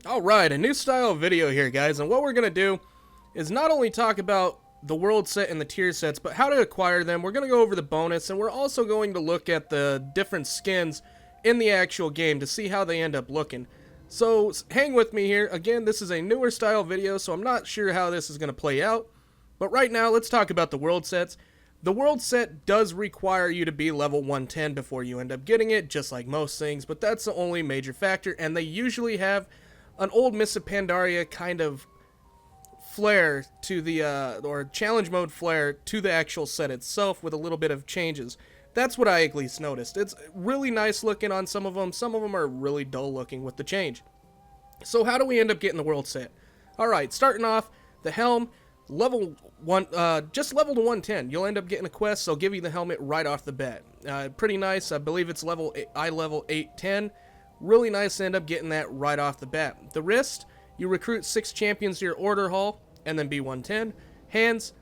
Alright, a new style of video here, guys, and what we're going to do is not only talk about the world set and the tier sets, but how to acquire them. We're going to go over the bonus, and we're also going to look at the different skins in the actual game to see how they end up looking. So, hang with me here. Again, this is a newer style video, so I'm not sure how this is going to play out. But right now, let's talk about the world sets. The world set does require you to be level 110 before you end up getting it, just like most things, but that's the only major factor, and they usually have an old Mists of Pandaria kind of flair to the, or challenge mode flair to the actual set itself with a little bit of changes. That's what I at least noticed. It's really nice looking on some of them are really dull looking with the change. So how do we end up getting the world set? Alright, starting off, the helm, level 1, just level to 110. You'll end up getting a quest, so I'll give you the helmet right off the bat. Pretty nice, I believe it's level, eye level 810. Really nice to end up getting that right off the bat. The wrist, you recruit 6 champions to your order hall, and then be 110. Hands,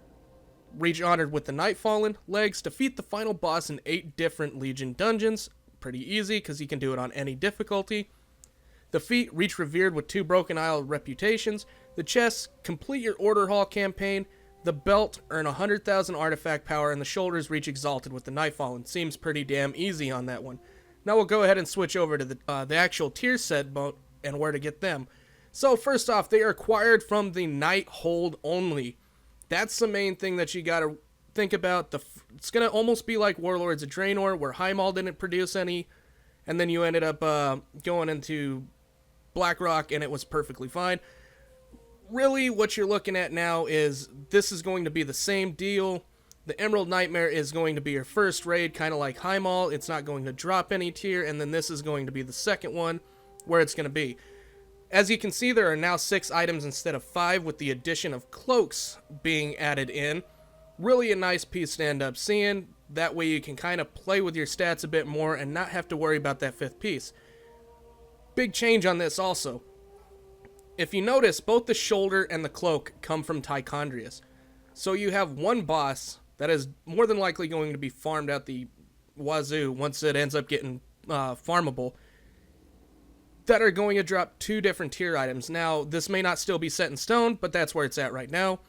reach honored with the Nightfallen. Legs, defeat the final boss in 8 different Legion dungeons. Pretty easy, because you can do it on any difficulty. The feet, reach revered with 2 Broken Isle reputations. The chest, complete your order hall campaign. The belt, earn 100,000 artifact power, and the shoulders, reach exalted with the Nightfallen. Seems pretty damn easy on that one. Now we'll go ahead and switch over to the actual tier set mode and where to get them. So first off, they are acquired from the Night Hold only. That's the main thing that you gotta think about. It's gonna almost be like Warlords of Draenor, where Heimal didn't produce any, and then you ended up going into Blackrock and it was perfectly fine. Really, what you're looking at now is this is going to be the same deal. The Emerald Nightmare is going to be your first raid, kind of like Heimal. It's not going to drop any tier, and then this is going to be the second one where it's going to be. As you can see, there are now 6 items instead of 5, with the addition of cloaks being added in. Really a nice piece to end up seeing. That way you can kind of play with your stats a bit more and not have to worry about that 5th piece. Big change on this also. If you notice, both the shoulder and the cloak come from Tichondrius. So you have one boss that is more than likely going to be farmed out the wazoo once it ends up getting farmable, that are going to drop 2 different tier items. Now, this may not still be set in stone, but that's where it's at right now.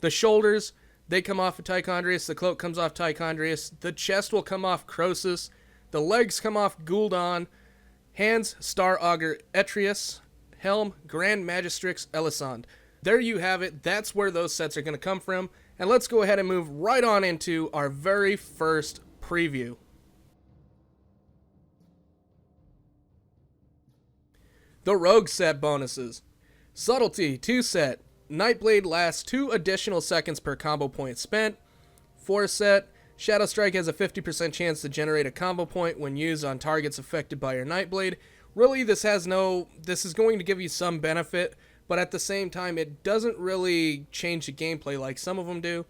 The shoulders, they come off of Tichondrius. The cloak comes off Tichondrius. The chest will come off Croesus. The legs come off Gul'dan. Hands, Star Augur Etrius. Helm, Grand Magistrix Elisand. There you have it. That's where those sets are going to come from. And let's go ahead and move right on into our very first preview. The Rogue set bonuses. Subtlety, 2 set. Nightblade lasts 2 additional seconds per combo point spent. 4 set. Shadow Strike has a 50% chance to generate a combo point when used on targets affected by your Nightblade. Really, this is going to give you some benefit, but at the same time, it doesn't really change the gameplay like some of them do.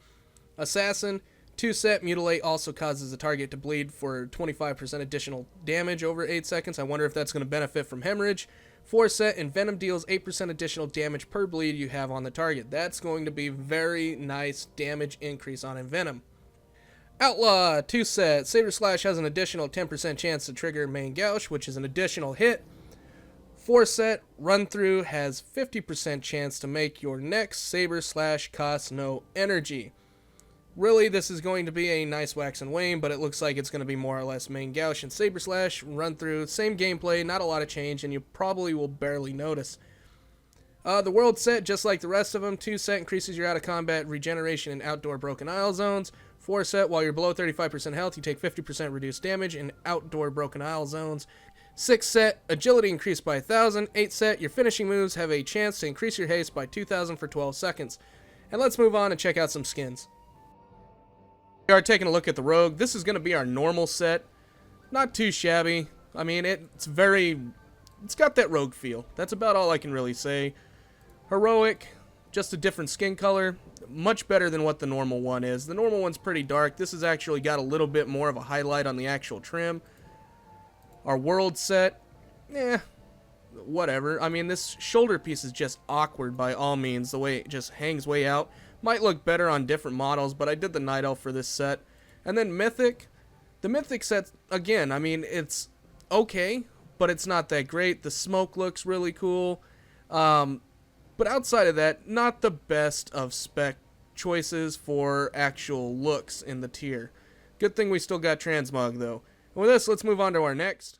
Assassin, 2 set. Mutilate also causes the target to bleed for 25% additional damage over 8 seconds. I wonder if that's going to benefit from hemorrhage. 4 set. Envenom deals 8% additional damage per bleed you have on the target. That's going to be very nice damage increase on Envenom. Outlaw, 2 set. Saber Slash has an additional 10% chance to trigger Main Gouge, which is an additional hit. 4 set. Run Through has 50% chance to make your next Saber Slash cost no energy. Really, this is going to be a nice wax and wane, but it looks like it's going to be more or less Main Gouge and Saber Slash. Run Through, same gameplay, not a lot of change, and you probably will barely notice. The world set, just like the rest of them, 2 set increases your out of combat regeneration in outdoor Broken Isle zones. 4 set, while you're below 35% health, you take 50% reduced damage in outdoor Broken Isle zones. 6 set, agility increased by 1,000. 8 set, your finishing moves have a chance to increase your haste by 2,000 for 12 seconds. And let's move on and check out some skins. We are taking a look at the Rogue. This is going to be our normal set. Not too shabby. I mean, it's got that Rogue feel. That's about all I can really say. Heroic, just a different skin color. Much better than what the normal one is. The normal one's pretty dark. This has actually got a little bit more of a highlight on the actual trim. Our world set, whatever. I mean, this shoulder piece is just awkward by all means. The way it just hangs way out. Might look better on different models, but I did the Night Elf for this set. And then Mythic. The Mythic set, again, I mean, it's okay, but it's not that great. The smoke looks really cool. But outside of that, not the best of spec choices for actual looks in the tier. Good thing we still got Transmog though. And with this, let's move on to our next.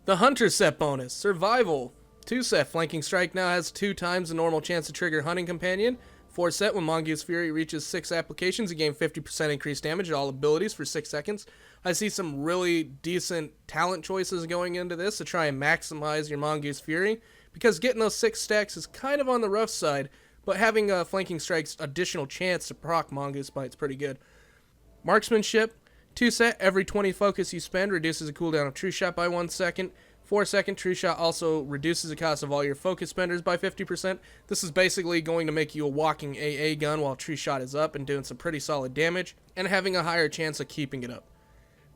The Hunter set bonus, Survival. 2 set, Flanking Strike now has 2 times the normal chance to trigger Hunting Companion. 4 set, when Mongoose Fury reaches 6 applications, you gain 50% increased damage at all abilities for 6 seconds. I see some really decent talent choices going into this to try and maximize your Mongoose Fury, because getting those 6 stacks is kind of on the rough side, but having a Flanking Strike's additional chance to proc Mongoose Bite's pretty good. Marksmanship, 2 set, every 20 focus you spend reduces the cooldown of True Shot by 1 second. 4 second, True Shot also reduces the cost of all your focus spenders by 50%. This is basically going to make you a walking AA gun while True Shot is up and doing some pretty solid damage, and having a higher chance of keeping it up.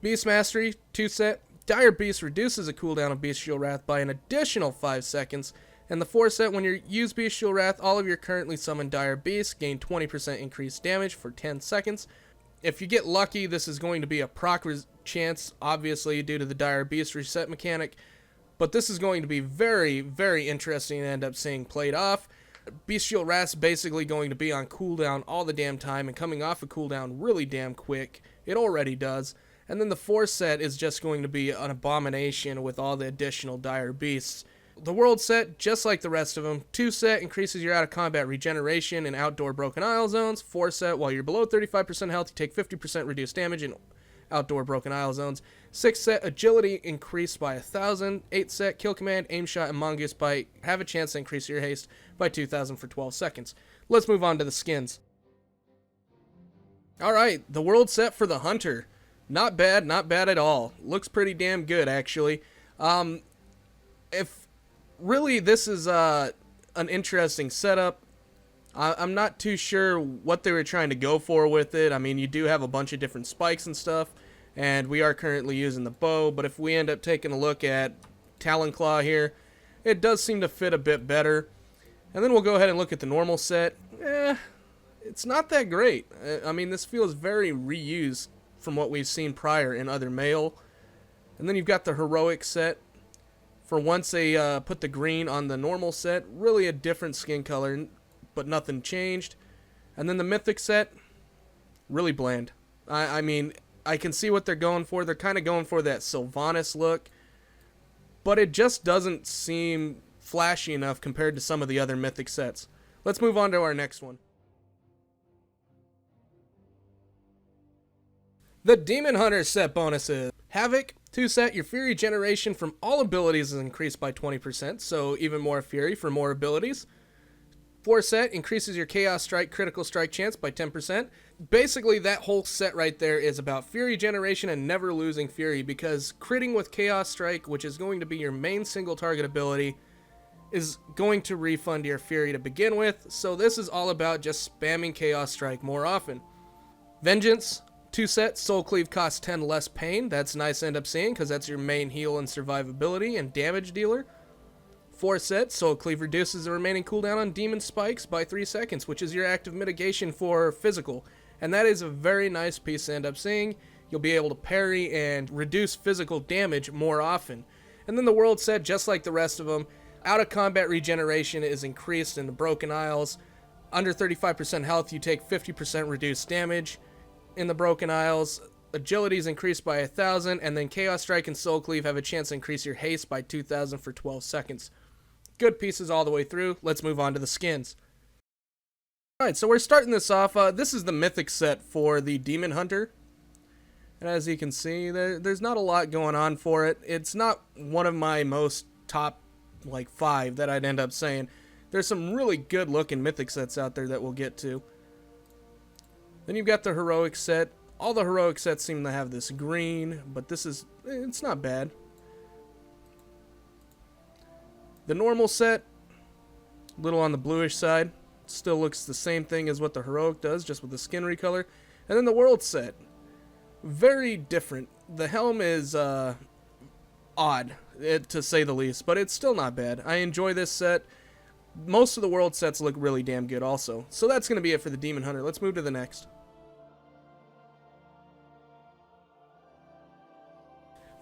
Beast Mastery, 2 set, Dire Beast reduces the cooldown of Bestial Wrath by an additional 5 seconds, and the 4 set, when you use Bestial Wrath, all of your currently summoned Dire Beasts gain 20% increased damage for 10 seconds. If you get lucky, this is going to be a proc chance, obviously, due to the Dire Beast reset mechanic, but this is going to be very, very interesting to end up seeing played off. Bestial Wrath's basically going to be on cooldown all the damn time and coming off a cooldown really damn quick. It already does. And then the 4 set is just going to be an abomination with all the additional Dire Beasts. The World set, just like the rest of them, 2 set increases your out of combat regeneration in outdoor Broken Isle zones. 4 set, while you're below 35% health, you take 50% reduced damage in outdoor Broken Isle zones. 6 set, agility increased by 1,000. 8 set, kill command, aim shot, and Mongoose Bite have a chance to increase your haste by 2,000 for 12 seconds. Let's move on to the skins. Alright, the World set for the Hunter. Not bad at all. Looks pretty damn good, actually. If really this is an interesting setup. I'm not too sure what they were trying to go for with it. I mean, you do have a bunch of different spikes and stuff, and we are currently using the bow, but if we end up taking a look at Talonclaw here, it does seem to fit a bit better. And then we'll go ahead and look at the normal set. It's not that great. I mean, this feels very reused from what we've seen prior in other mail. And then you've got the heroic set. For once they put the green on the normal set, really a different skin color, but nothing changed. And then the mythic set, really bland. I mean, I can see what they're going for. They're kind of going for that Sylvanas look, but it just doesn't seem flashy enough compared to some of the other mythic sets. Let's move on to our next one. The Demon Hunter set bonuses. Havoc, 2 set, your Fury generation from all abilities is increased by 20%, so even more Fury for more abilities. 4 set, increases your Chaos Strike critical strike chance by 10%. Basically, that whole set right there is about Fury generation and never losing Fury, because critting with Chaos Strike, which is going to be your main single target ability, is going to refund your Fury to begin with, so this is all about just spamming Chaos Strike more often. Vengeance, 2 set, Soul Cleave costs 10 less pain. That's nice to end up seeing, because that's your main heal and survivability and damage dealer. 4 set, Soul Cleave reduces the remaining cooldown on Demon Spikes by 3 seconds, which is your active mitigation for physical. And that is a very nice piece to end up seeing. You'll be able to parry and reduce physical damage more often. And then the World set, just like the rest of them, out of combat regeneration is increased in the Broken Isles. Under 35% health, you take 50% reduced damage. In the Broken Isles, agility is increased by 1,000, and then Chaos Strike and Soul Cleave have a chance to increase your haste by 2,000 for 12 seconds. Good pieces all the way through. Let's move on to the skins. Alright, so we're starting this off. This is the Mythic set for the Demon Hunter. And as you can see, there's not a lot going on for it. It's not one of my most top, 5 that I'd end up saying. There's some really good looking Mythic sets out there that we'll get to. Then you've got the Heroic set. All the Heroic sets seem to have this green, but it's not bad. The normal set, a little on the bluish side. Still looks the same thing as what the Heroic does, just with the skin recolor. And then the World set, very different. The helm is odd, to say the least, but it's still not bad. I enjoy this set. Most of the World sets look really damn good also. So that's going to be it for the Demon Hunter. Let's move to the next.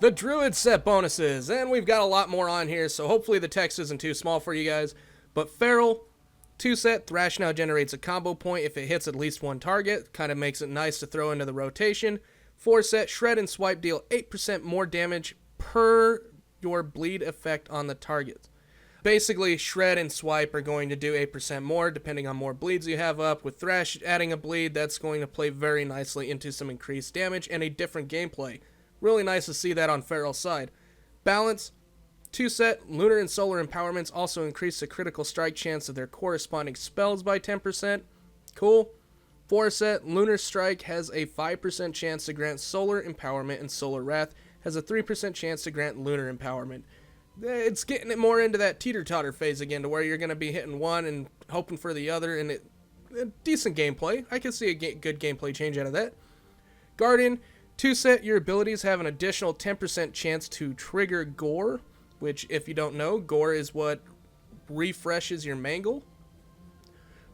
The Druid set bonuses, and we've got a lot more on here, so hopefully the text isn't too small for you guys. But Feral, 2 set, Thrash now generates a combo point if it hits at least one target, kind of makes it nice to throw into the rotation. 4 set, Shred and Swipe deal 8% more damage per your bleed effect on the target. Basically, Shred and Swipe are going to do 8% more depending on more bleeds you have up. With Thrash adding a bleed, that's going to play very nicely into some increased damage and a different gameplay. Really nice to see that on Feral's side. Balance, 2 set, Lunar and Solar Empowerments also increase the critical strike chance of their corresponding spells by 10%. Cool. 4 set, Lunar Strike has a 5% chance to grant Solar Empowerment, and Solar Wrath has a 3% chance to grant Lunar Empowerment. It's getting it more into that teeter-totter phase again, to where you're going to be hitting one and hoping for the other, and decent gameplay. I can see a good gameplay change out of that. Guardian, 2 set, your abilities have an additional 10% chance to trigger Gore, which, if you don't know, Gore is what refreshes your Mangle.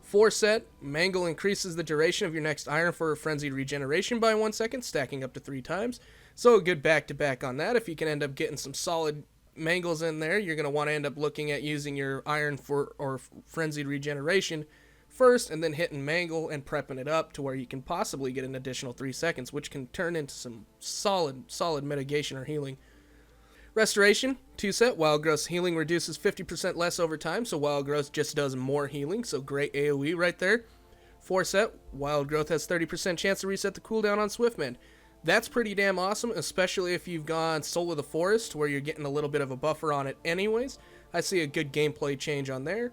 4 set, Mangle increases the duration of your next iron for a frenzied regeneration by 1 second, stacking up to 3 times. So a good back-to-back on that. If you can end up getting some solid Mangles in there, you're going to want to end up looking at using your iron or frenzied regeneration first, and then hitting Mangle and prepping it up to where you can possibly get an additional 3 seconds, which can turn into some solid mitigation or healing. Restoration, 2 set, Wild Growth's healing reduces 50% less over time, so Wild Growth just does more healing, so great AoE right there. 4 set, Wild Growth has 30% chance to reset the cooldown on Swiftmend. That's pretty damn awesome, especially if you've gone Soul of the Forest, where you're getting a little bit of a buffer on it anyways. I see a good gameplay change on there.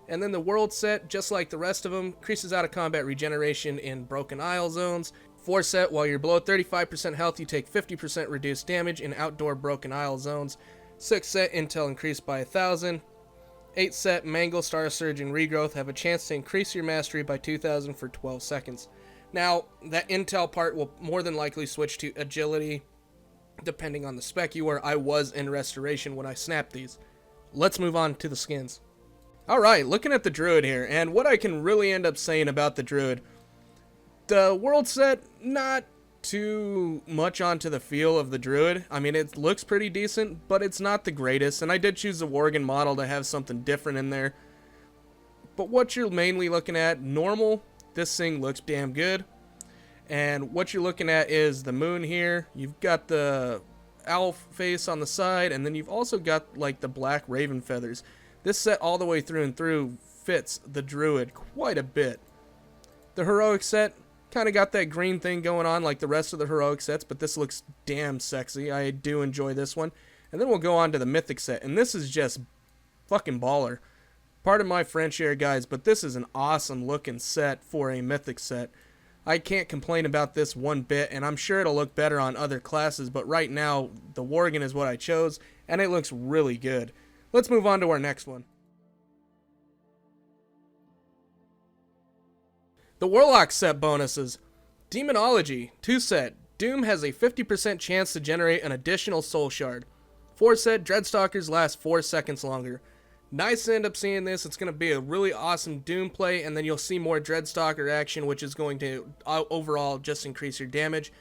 And then the World set, just like the rest of them, increases out of combat regeneration in Broken Isle zones. 4 set, while you're below 35% health, you take 50% reduced damage in outdoor Broken Isle zones. 6 set, Intel increased by 1,000. 8 set, Mangle, Star Surge, and Regrowth have a chance to increase your mastery by 2,000 for 12 seconds. Now, that Intel part will more than likely switch to Agility, depending on the spec you are. I was in Restoration when I snapped these. Let's move on to the skins. Alright, looking at the Druid here, and what I can really end up saying about the Druid. The World set, not too much onto the feel of the Druid. I mean, it looks pretty decent, but it's not the greatest, and I did choose the Worgen model to have something different in there. But what you're mainly looking at, normal, this thing looks damn good. And what you're looking at is the moon here. You've got the owl face on the side, and then you've also got like the black raven feathers. This set all the way through and through fits the Druid quite a bit. The heroic set kind of got that green thing going on like the rest of the heroic sets, but this looks damn sexy. I do enjoy this one. And then we'll go on to the mythic set, and this is just fucking baller. Pardon my French here, guys, but this is an awesome looking set for a mythic set. I can't complain about this one bit, and I'm sure it'll look better on other classes, but right now, the Worgen is what I chose, and it looks really good. Let's move on to our next one. The Warlock set bonuses. Demonology, 2 set. Doom has a 50% chance to generate an additional Soul Shard. 4 set, Dreadstalkers last 4 seconds longer. Nice to end up seeing this. It's going to be a really awesome Doom play, and then you'll see more Dreadstalker action, which is going to overall just increase your damage.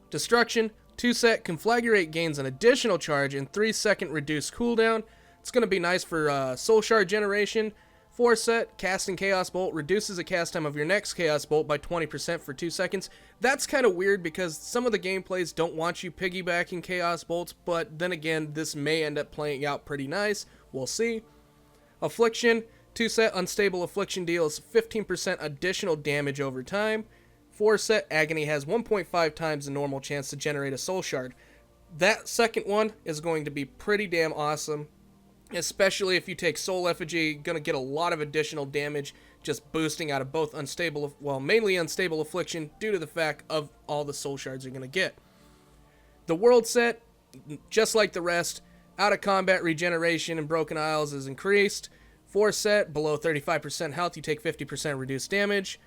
Destruction, 2 set, Conflagrate gains an additional charge and 3 second reduced cooldown. It's going to be nice for Soul Shard generation. 4 set, Casting Chaos Bolt reduces the cast time of your next Chaos Bolt by 20% for 2 seconds. That's kind of weird because some of the gameplays don't want you piggybacking Chaos Bolts, but then again, this may end up playing out pretty nice. We'll see. Affliction, 2 set, Unstable Affliction deals 15% additional damage over time. 4 set, Agony has 1.5 times the normal chance to generate a Soul Shard. That second one is going to be pretty damn awesome, especially if you take Soul Effigy. Going to get a lot of additional damage just boosting out of both Unstable, well, mainly Unstable Affliction due to the fact of all the Soul Shards you're going to get. The World set, just like the rest, out of combat regeneration in Broken Isles is increased. 4 set, below 35% health, you take 50% reduced damage.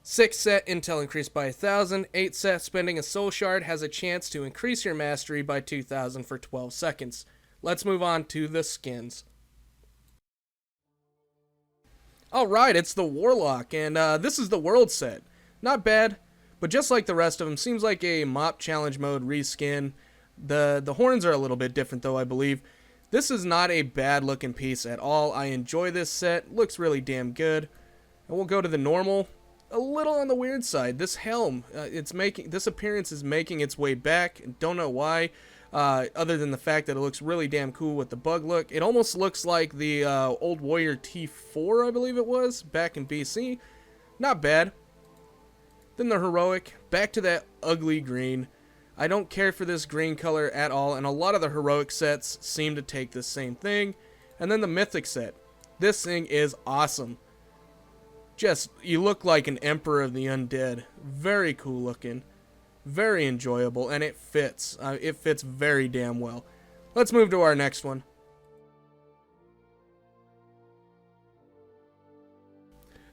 6 set, Intel increased by 1,000. 8 set, spending a Soul Shard has a chance to increase your mastery by 2,000 for 12 seconds. Let's move on to the skins. Alright, it's the Warlock, and this is the World set. Not bad, but just like the rest of them, seems like a Mop Challenge Mode reskin. The horns are a little bit different though, I believe. This is not a bad looking piece at all. I enjoy this set. Looks really damn good. And we'll go to the normal. A little on the weird side. This helm, this appearance is making its way back. Don't know why. Other than the fact that it looks really damn cool with the bug look. It almost looks like the old Warrior T4, I believe it was, back in BC. Not bad. Then the heroic, back to that ugly green. I don't care for this green color at all, and a lot of the heroic sets seem to take the same thing. And then the mythic set. This thing is awesome. Just, you look like an Emperor of the Undead. Very cool looking. Very enjoyable, and it fits. It fits very damn well. Let's move to our next one.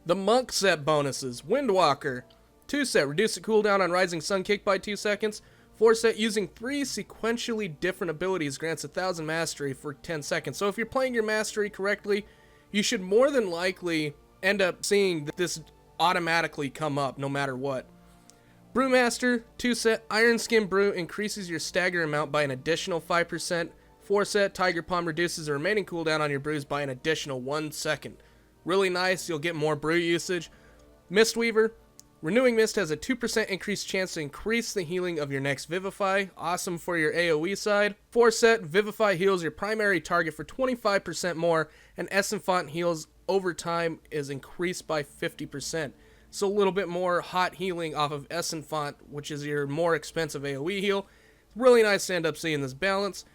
The Monk set bonuses. Windwalker. 2 set, reduce the cooldown on Rising Sun Kick by 2 seconds. 4 set, using 3 sequentially different abilities grants 1,000 mastery for 10 seconds. So if you're playing your mastery correctly, you should more than likely end up seeing this automatically come up no matter what. Brewmaster, 2 set, Iron Skin Brew increases your stagger amount by an additional 5%. 4 set, Tiger Palm reduces the remaining cooldown on your brews by an additional 1 second. Really nice, you'll get more brew usage. Mistweaver, Renewing Mist has a 2% increased chance to increase the healing of your next Vivify. Awesome for your AoE side. 4 set, Vivify heals your primary target for 25% more, and Essence Font heals over time is increased by 50%. So a little bit more hot healing off of Essence Font, which is your more expensive AoE heal. Really nice to end up seeing this balance.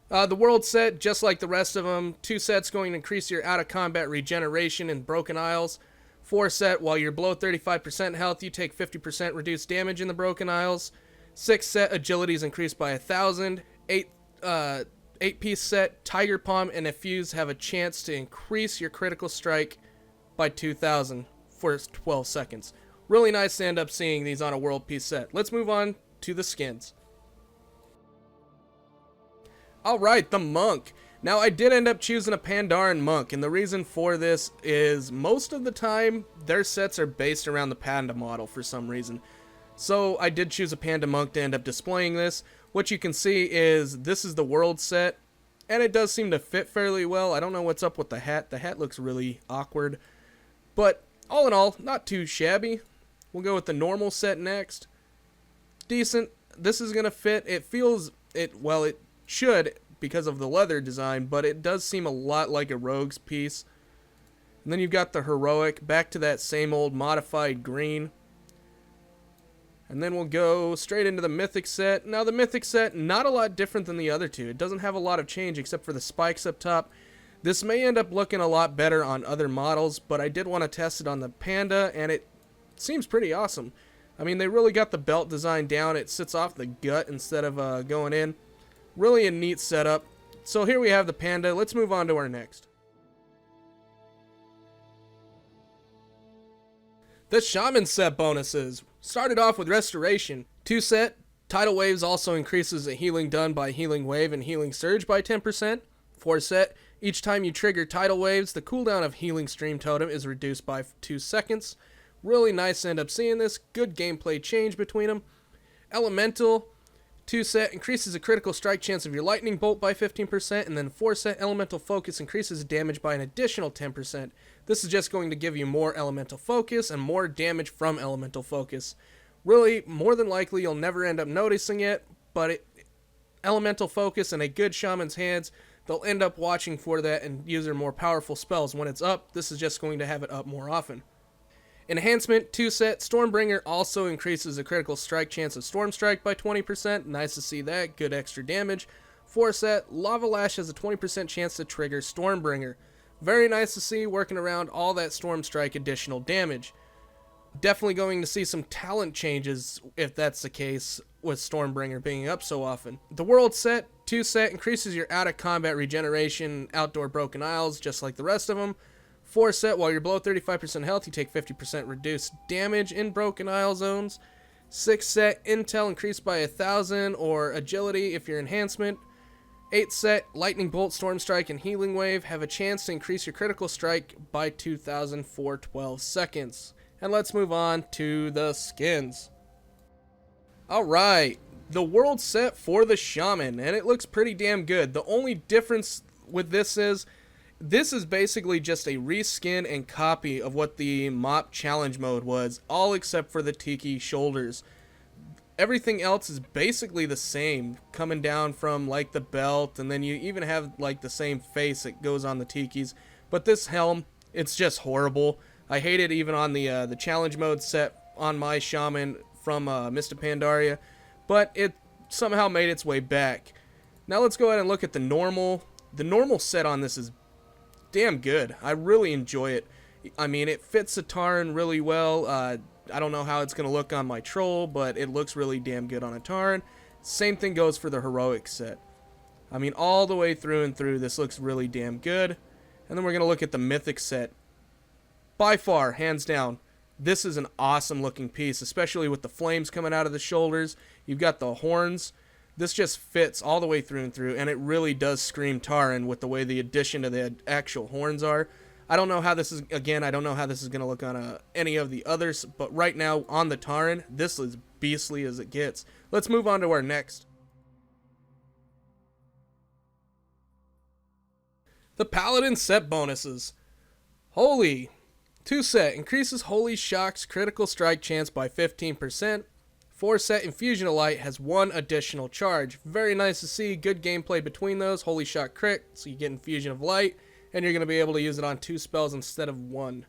The World set, just like the rest of them, 2 sets going to increase your out-of-combat regeneration in Broken Isles. 4 set, while you're below 35% health, you take 50% reduced damage in the Broken Isles. 6 set, agility is increased by 1,000. 8-piece set, Tiger Palm and Effuse have a chance to increase your critical strike by 2,000 for 12 seconds. Really nice to end up seeing these on a world piece set. Let's move on to the skins. Alright, the Monk. Now, I did end up choosing a Pandaren Monk, and the reason for this is most of the time, their sets are based around the Panda model for some reason. So, I did choose a Panda Monk to end up displaying this. What you can see is, this is the World set, and it does seem to fit fairly well. I don't know what's up with the hat. The hat looks really awkward. But, all in all, not too shabby. We'll go with the normal set next. Decent. This is going to fit. It feels, well, it should, because of the leather design, but it does seem a lot like a rogue's piece. And then you've got the heroic, back to that same old modified green. And then we'll go straight into the mythic set. Now the mythic set, not a lot different than the other two. It doesn't have a lot of change except for the spikes up top. This may end up looking a lot better on other models, but I did want to test it on the Panda, and it seems pretty awesome. I mean, they really got the belt design down. It sits off the gut instead of going in. Really a neat setup. So here we have the Panda. Let's move on to our next. The Shaman set bonuses. Started off with Restoration. 2 set, Tidal Waves also increases the healing done by Healing Wave and Healing Surge by 10%. 4 set, each time you trigger Tidal Waves, the cooldown of Healing Stream Totem is reduced by 2 seconds. Really nice to end up seeing this. Good gameplay change between them. Elemental. 2 set, increases the critical strike chance of your lightning bolt by 15%, and then 4 set, elemental focus increases damage by an additional 10%. This is just going to give you more elemental focus and more damage from elemental focus. Really, more than likely, you'll never end up noticing it, but elemental focus in a good shaman's hands, they'll end up watching for that and use their more powerful spells. When it's up, this is just going to have it up more often. Enhancement, 2 set, Stormbringer also increases the critical strike chance of Storm Strike by 20%. Nice to see that, good extra damage. 4 set, Lava Lash has a 20% chance to trigger Stormbringer. Very nice to see, working around all that Storm Strike additional damage. Definitely going to see some talent changes if that's the case with Stormbringer being up so often. The World set, 2 set, increases your out-of-combat regeneration, outdoor Broken Isles, just like the rest of them. 4 set, while you're below 35% health, you take 50% reduced damage in Broken Isle zones. 6 set, Intel increased by 1,000 or Agility if you're enhancement. 8 set, Lightning Bolt, Storm Strike, and Healing Wave have a chance to increase your critical strike by 2,000 for 12 seconds. And let's move on to the skins. Alright, the world set for the Shaman, and it looks pretty damn good. The only difference with this is basically just a reskin and copy of what the Mop challenge mode was, all except for the Tiki shoulders. Everything else is basically the same, coming down from like the belt, and then you even have like the same face that goes on the Tikis. But this helm, it's just horrible. I hate it even on the challenge mode set on my Shaman from Mr. Pandaria, but it somehow made its way back. Now let's go ahead and look at the normal. The normal set on this is damn good. I really enjoy it. I mean, it fits Ataran really well. I don't know how it's going to look on my troll, but it looks really damn good on Ataran. Same thing goes for the heroic set. I mean, all the way through and through, this looks really damn good. And then we're going to look at the mythic set. By far, hands down, this is an awesome looking piece, especially with the flames coming out of the shoulders. You've got the horns. This just fits all the way through and through, and it really does scream Taran with the way the addition to the actual horns are. I don't know how this is, again, I don't know how this is going to look on any of the others, but right now on the Taran, this is beastly as it gets. Let's move on to our next. The Paladin set bonuses. Holy. 2 set, increases Holy Shock's critical strike chance by 15%. 4 set, Infusion of Light has 1 additional charge. Very nice to see, good gameplay between those. Holy Shock crit, so you get Infusion of Light. And you're going to be able to use it on 2 spells instead of 1.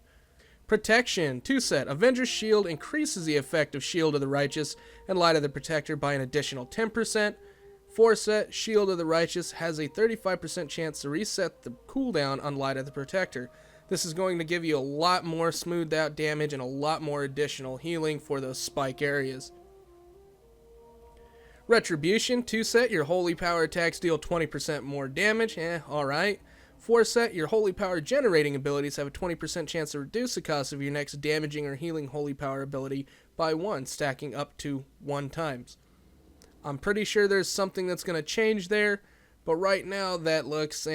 Protection. 2 set. Avenger's Shield increases the effect of Shield of the Righteous and Light of the Protector by an additional 10%. 4 set. Shield of the Righteous has a 35% chance to reset the cooldown on Light of the Protector. This is going to give you a lot more smoothed out damage and a lot more additional healing for those spike areas. Retribution. 2 set. Your Holy Power attacks deal 20% more damage. Alright. 4 set, your Holy Power generating abilities have a 20% chance to reduce the cost of your next damaging or healing Holy Power ability by 1, stacking up to 1 times. I'm pretty sure there's something that's going to change there, but right now that looks,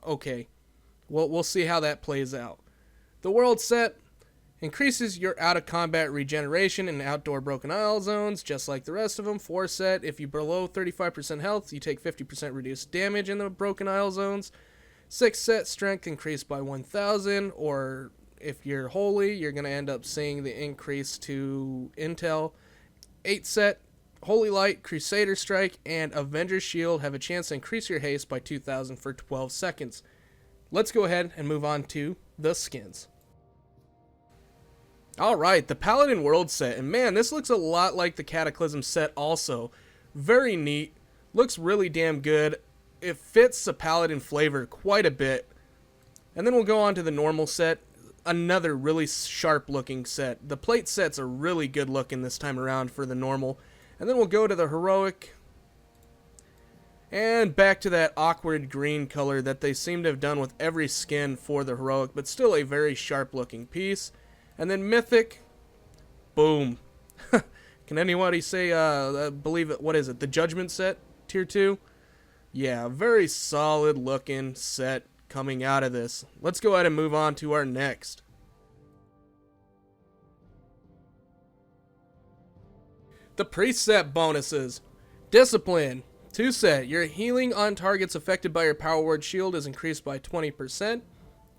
okay. Well, we'll see how that plays out. The world set increases your out-of-combat regeneration in outdoor Broken Isle zones, just like the rest of them. 4 set, if you're below 35% health, you take 50% reduced damage in the Broken Isle zones. 6 set, strength increased by 1,000, or if you're holy, you're going to end up seeing the increase to intel. 8 set, Holy Light, Crusader Strike, and Avenger's Shield have a chance to increase your haste by 2,000 for 12 seconds. Let's go ahead and move on to the skins. Alright, the Paladin World set, and man, this looks a lot like the Cataclysm set also. Very neat, looks really damn good. It fits the Paladin flavor quite a bit. And then we'll go on to the normal set. Another really sharp looking set. The plate sets are really good looking this time around for the normal. And then we'll go to the heroic. And back to that awkward green color that they seem to have done with every skin for the heroic, but still a very sharp looking piece. And then mythic. Boom. Can anybody say, believe it, what is it, the Judgment set, tier 2? Yeah, very solid looking set coming out of this. Let's go ahead and move on to our next. The Priest set bonuses. Discipline. 2 set. Your healing on targets affected by your Power Word Shield is increased by 20%.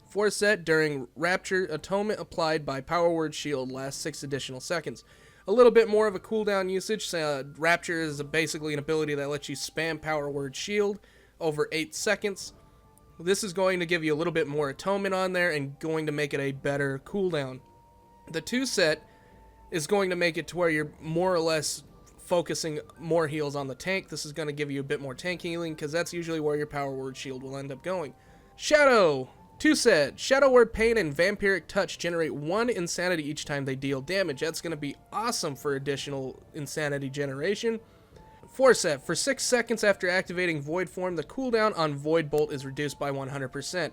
4 set. During Rapture, Atonement applied by Power Word Shield lasts 6 additional seconds. A little bit more of a cooldown usage. Rapture is basically an ability that lets you spam Power Word Shield over 8 seconds. This is going to give you a little bit more atonement on there and going to make it a better cooldown. The 2 set is going to make it to where you're more or less focusing more heals on the tank. This is going to give you a bit more tank healing because that's usually where your Power Word Shield will end up going. Shadow. 2 set. Shadow Word Pain and Vampiric Touch generate 1 insanity each time they deal damage. That's going to be awesome for additional insanity generation. 4 set. For 6 seconds after activating Void Form, the cooldown on Void Bolt is reduced by 100%.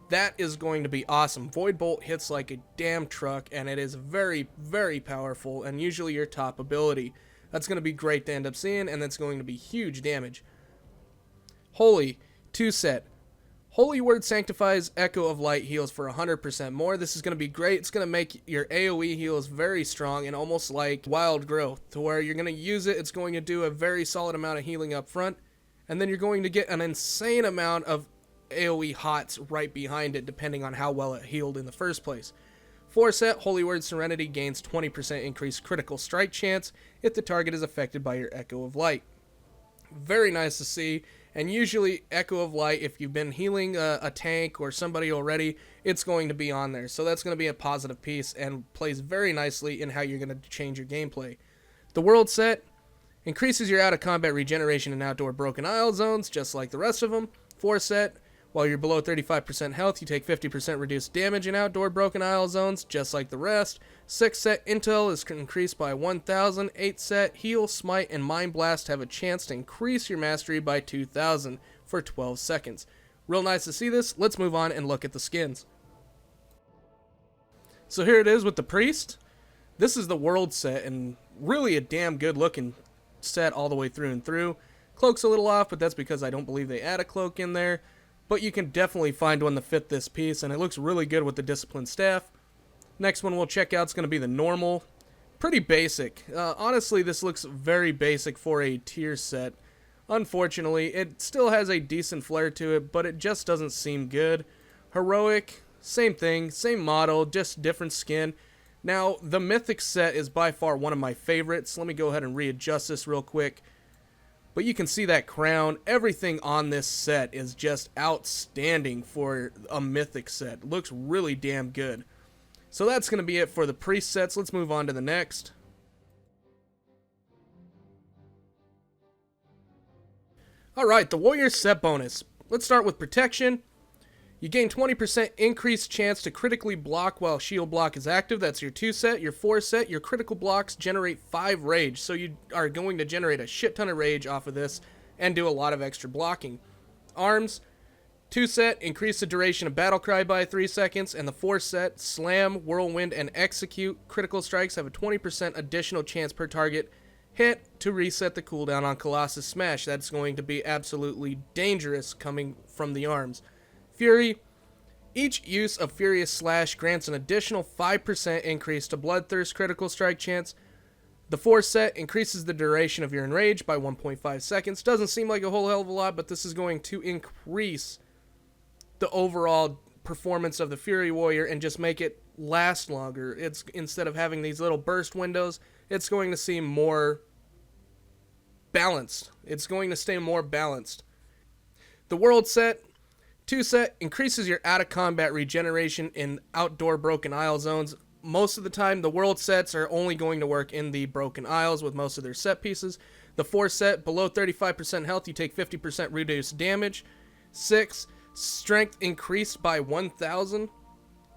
That is going to be awesome. Void Bolt hits like a damn truck, and it is very, very powerful, and usually your top ability. That's going to be great to end up seeing, and that's going to be huge damage. Holy. 2 set. Holy Word sanctifies, Echo of Light heals for 100% more. This is going to be great. It's going to make your AoE heals very strong and almost like Wild Growth, to where you're going to use it, it's going to do a very solid amount of healing up front, and then you're going to get an insane amount of AoE hots right behind it, depending on how well it healed in the first place. 4 set, Holy Word Serenity gains 20% increased critical strike chance if the target is affected by your Echo of Light. Very nice to see. And usually Echo of Light, if you've been healing a tank or somebody already, it's going to be on there. So that's going to be a positive piece and plays very nicely in how you're going to change your gameplay. The World set increases your out of combat regeneration in outdoor Broken Isle zones, just like the rest of them. 4 set, while you're below 35% health, you take 50% reduced damage in outdoor Broken Isle zones, just like the rest. 6 set, Intel is increased by 1,000. 8 set, Heal, Smite, and Mind Blast have a chance to increase your mastery by 2,000 for 12 seconds. Real nice to see this. Let's move on and look at the skins. So here it is with the Priest. This is the World set, and really a damn good looking set all the way through and through. Cloak's a little off, but that's because I don't believe they add a cloak in there. But you can definitely find one to fit this piece, and it looks really good with the Disciplined Staff. Next one we'll check out is going to be the Normal. Pretty basic. Honestly, this looks very basic for a tier set. Unfortunately, it still has a decent flair to it, but it just doesn't seem good. Heroic, same thing, same model, just different skin. Now, the Mythic set is by far one of my favorites. Let me go ahead and readjust this real quick. But you can see that crown. Everything on this set is just outstanding for a Mythic set. Looks really damn good. So that's going to be it for the Priest sets. Let's move on to the next. Alright, the Warrior set bonus. Let's start with Protection. You gain 20% increased chance to critically block while shield block is active. That's your 2 set. Your 4 set, your critical blocks generate 5 rage. So you are going to generate a shit ton of rage off of this and do a lot of extra blocking. Arms, 2 set, increase the duration of Battle Cry by 3 seconds. And the 4 set, Slam, Whirlwind, and Execute. Critical strikes have a 20% additional chance per target hit to reset the cooldown on Colossus Smash. That's going to be absolutely dangerous coming from the arms. Fury. Each use of Furious Slash grants an additional 5% increase to Bloodthirst critical strike chance. The 4 set increases the duration of your Enrage by 1.5 seconds. Doesn't seem like a whole hell of a lot, but this is going to increase the overall performance of the Fury Warrior and just make it last longer. It's instead of having these little burst windows, it's going to seem more balanced. It's going to stay more balanced. The World set, 2 set, increases your out-of-combat regeneration in outdoor Broken Isle zones. Most of the time, the World sets are only going to work in the Broken Isles with most of their set pieces. The 4 set, below 35% health, you take 50% reduced damage. 6, strength increased by 1,000.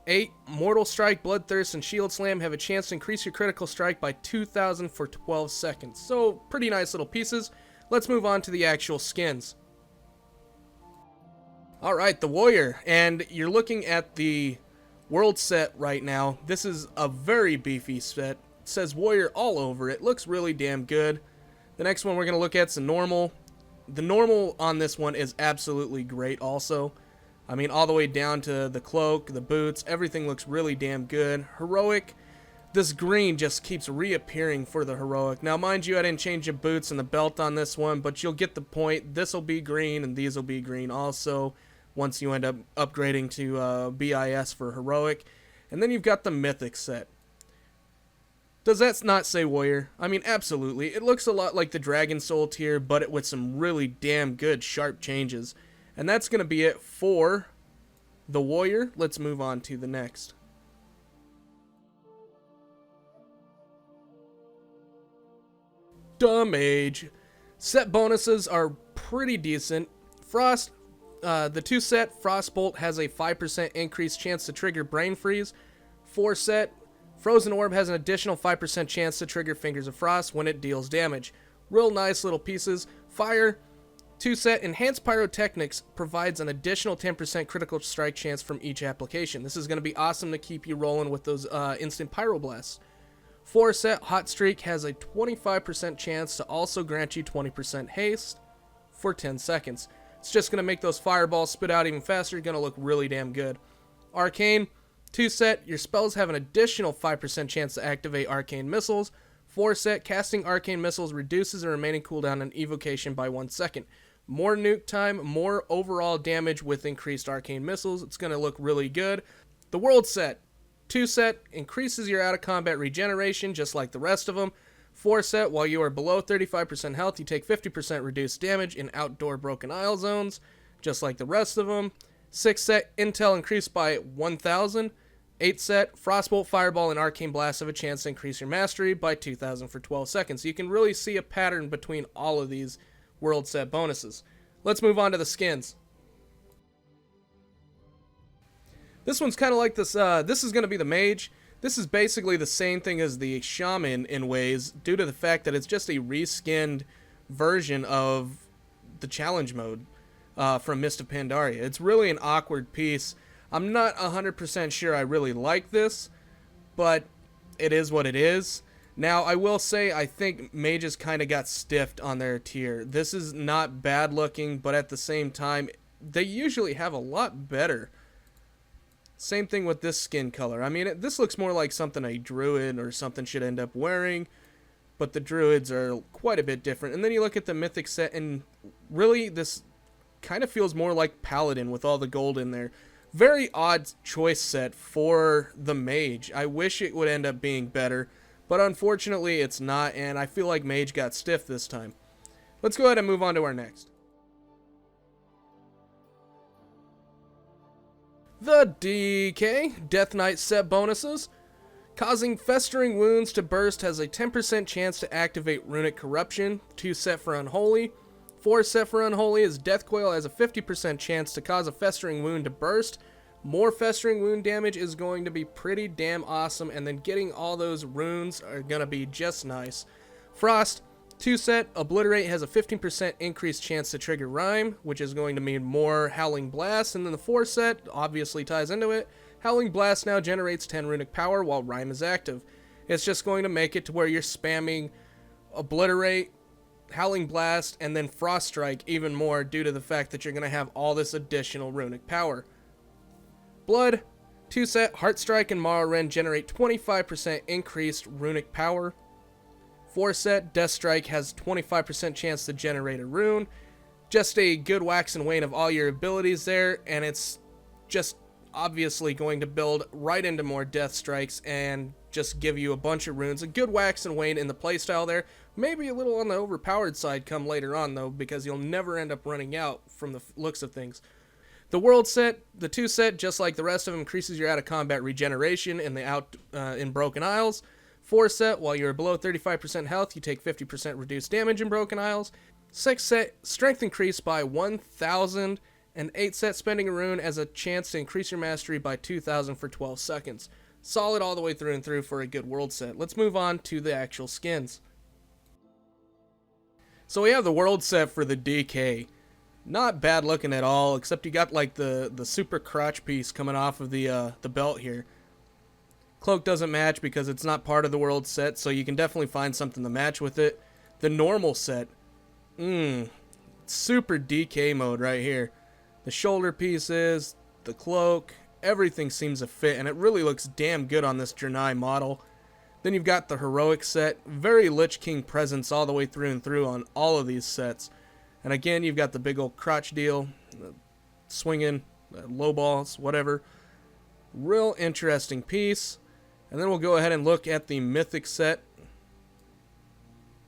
8, Mortal Strike, Bloodthirst, and Shield Slam have a chance to increase your critical strike by 2,000 for 12 seconds. So, pretty nice little pieces. Let's move on to the actual skins. Alright, the Warrior, and you're looking at the World set right now. This is a very beefy set. It says Warrior all over it. Looks really damn good. The next one we're going to look at is the Normal. The Normal on this one is absolutely great also. I mean, all the way down to the cloak, the boots, everything looks really damn good. Heroic, this green just keeps reappearing for the Heroic. Now, mind you, I didn't change the boots and the belt on this one, but you'll get the point. This will be green, and these will be green also, once you end up upgrading to BIS for Heroic. And then you've got the Mythic set. Does that not say Warrior? I mean, absolutely. It looks a lot like the Dragon Soul tier, but with some really damn good, sharp changes. And that's going to be it for the Warrior. Let's move on to the next. The Mage. Set bonuses are pretty decent. Frost. The 2 set, Frostbolt, has a 5% increased chance to trigger Brain Freeze. 4 set, Frozen Orb has an additional 5% chance to trigger Fingers of Frost when it deals damage. Real nice little pieces. Fire, 2 set, Enhanced Pyrotechnics provides an additional 10% critical strike chance from each application. This is going to be awesome to keep you rolling with those instant Pyroblasts. 4 set, Hot Streak has a 25% chance to also grant you 20% haste for 10 seconds. It's just going to make those fireballs spit out even faster. Going to look really damn good. Arcane, 2 set, your spells have an additional 5% chance to activate arcane missiles. 4 set, casting arcane missiles reduces the remaining cooldown on evocation by 1 second. More nuke time, more overall damage with increased arcane missiles. It's going to look really good. The world set, 2 set, increases your out of combat regeneration just like the rest of them. 4 set, while you are below 35% health, you take 50% reduced damage in outdoor Broken Isle zones, just like the rest of them. 6 set, intel increased by 1,000. 8 set, Frostbolt, Fireball, and Arcane Blast have a chance to increase your mastery by 2,000 for 12 seconds. So you can really see a pattern between all of these world set bonuses. Let's move on to the skins. This one's kind of like this. This is going to be the Mage. This is basically the same thing as the Shaman in ways, due to the fact that it's just a reskinned version of the challenge mode from Mist of Pandaria. It's really an awkward piece. I'm not 100% sure I really like this, but it is what it is. Now, I will say I think mages kind of got stiffed on their tier. This is not bad looking, but at the same time, they usually have a lot better. Same thing with this skin color. I mean, this looks more like something a druid or something should end up wearing, but the druids are quite a bit different. And then you look at the mythic set, and really this kind of feels more like Paladin with all the gold in there. Very odd choice set for the Mage. I wish it would end up being better, but unfortunately it's not, and I feel like Mage got stiff this time. Let's go ahead and move on to our next. The DK, Death Knight set bonuses. Causing Festering Wounds to burst has a 10% chance to activate Runic Corruption, 2 set for Unholy. 4 set for Unholy is Death Coil has a 50% chance to cause a Festering Wound to burst. More Festering Wound damage is going to be pretty damn awesome, and then getting all those runes are going to be just nice. Frost, 2 set, Obliterate has a 15% increased chance to trigger Rime, which is going to mean more Howling Blast, and then the 4 set obviously ties into it. Howling Blast now generates 10 runic power while Rime is active. It's just going to make it to where you're spamming Obliterate, Howling Blast, and then Frost Strike even more due to the fact that you're going to have all this additional runic power. Blood, 2 set, Heart Strike and Morrowind generate 25% increased runic power. 4 set, Death Strike has 25% chance to generate a rune. Just a good wax and wane of all your abilities there, and it's just obviously going to build right into more Death Strikes and just give you a bunch of runes. A good wax and wane in the playstyle there. Maybe a little on the overpowered side come later on though, because you'll never end up running out from the looks of things. The world set, the 2 set, just like the rest of them, increases your out of combat regeneration in the in Broken Isles. 4 set, while you're below 35% health, you take 50% reduced damage in Broken Isles. 6 set, strength increased by 1,000. And 8 set, spending a rune as a chance to increase your mastery by 2,000 for 12 seconds. Solid all the way through and through for a good world set. Let's move on to the actual skins. So we have the world set for the DK. Not bad looking at all, except you got like the super crotch piece coming off of the belt here. Cloak doesn't match because it's not part of the world set, so you can definitely find something to match with it. The normal set, super DK mode right here. The shoulder pieces, the cloak, everything seems to fit, and it really looks damn good on this Draenei model. Then you've got the heroic set, very Lich King presence all the way through and through on all of these sets. And again, you've got the big old crotch deal, swinging, low balls, whatever. Real interesting piece. And then we'll go ahead and look at the mythic set.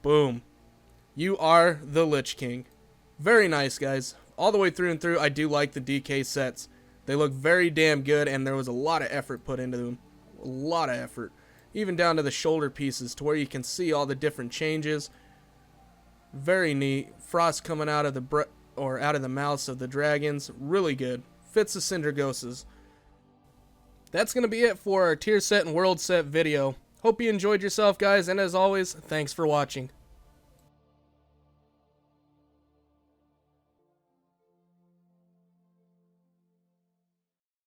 Boom. You are the Lich King. Very nice, guys. All the way through and through, I do like the DK sets. They look very damn good, and there was a lot of effort put into them. A lot of effort. Even down to the shoulder pieces, to where you can see all the different changes. Very neat. Frost coming out of the out of the mouths of the dragons. Really good. Fits the Cinder Ghostes. That's going to be it for our tier set and world set video. Hope you enjoyed yourself, guys, and as always, thanks for watching.